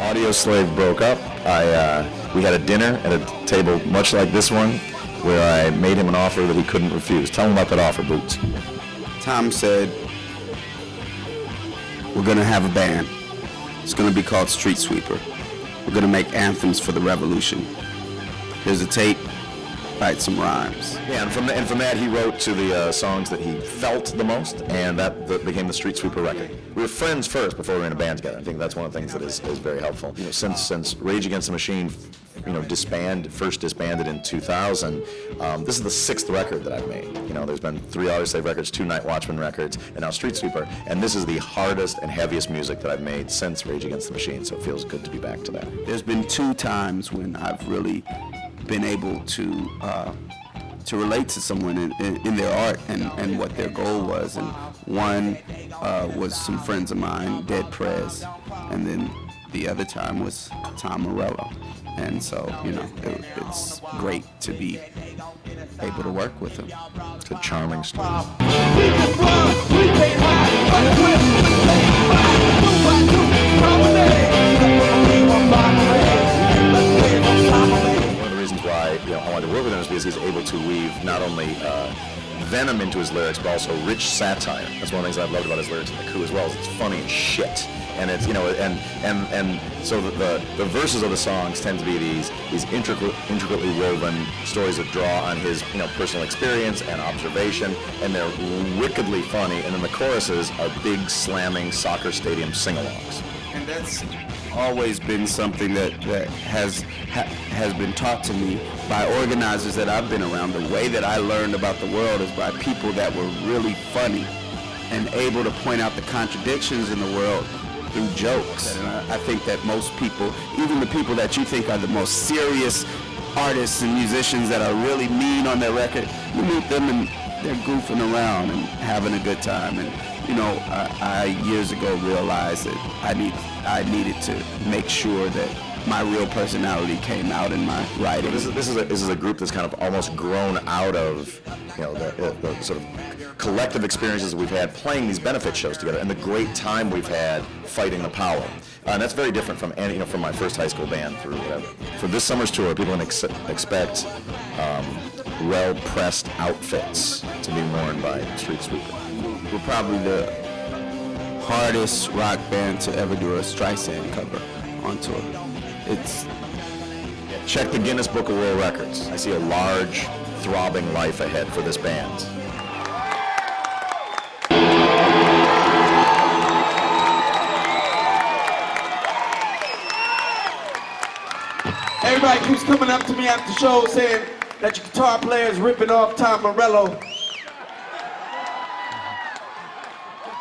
Audio Slave broke up, we had a dinner at a table much like this one, where I made him an offer that he couldn't refuse. Tell him about that offer, Boots. Tom said, we're going to have a band. It's going to be called Street Sweeper. We're going to make anthems for the revolution. Here's a tape, write some rhymes. Yeah, and from that he wrote to the songs that he felt the most, and that became the Street Sweeper record. We were friends first before we were in a band together. I think that's one of the things that is very helpful. You know, since Rage Against the Machine, first disbanded in 2000, this is the 6th record that I've made. You know, there's been 3 Audio Slave records, 2 Night Watchman records, and now Street Sweeper, and this is the hardest and heaviest music that I've made since Rage Against the Machine, so it feels good to be back to that. There's been 2 times when I've really been able to relate to someone in their art and what their goal was. And one was some friends of mine, Dead Prez, and then the other time was Tom Morello. And so, you know, it's great to be able to work with him. It's a charming story. Why I wanted to work with him is because he's able to weave not only venom into his lyrics, but also rich satire. That's one of the things I've loved about his lyrics in The Coup as well, is it's funny as shit. And it's, and so the verses of the songs tend to be these intricately woven stories that draw on his personal experience and observation, and they're wickedly funny. And then the choruses are big slamming soccer stadium sing-alongs. And that's always been something that has been taught to me by organizers that I've been around. The way that I learned about the world is by people that were really funny and able to point out the contradictions in the world through jokes. And I think that most people, even the people that you think are the most serious artists and musicians that are really mean on their record, you meet them and they're goofing around and having a good time. And I years ago realized that I needed to make sure that my real personality came out in my writing. This is a group that's kind of almost grown out of the sort of collective experiences that we've had playing these benefit shows together, and the great time we've had fighting the power. And that's very different from from my first high school band through whatever. For this summer's tour, people can expect well-pressed outfits to be worn by Street Sweeper. We're probably the hardest rock band to ever do a Streisand cover on tour. Check the Guinness Book of World Records. I see a large, throbbing life ahead for this band. Everybody keeps coming up to me after the show saying that your guitar player is ripping off Tom Morello.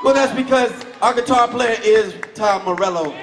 Well, that's because our guitar player is Tom Morello.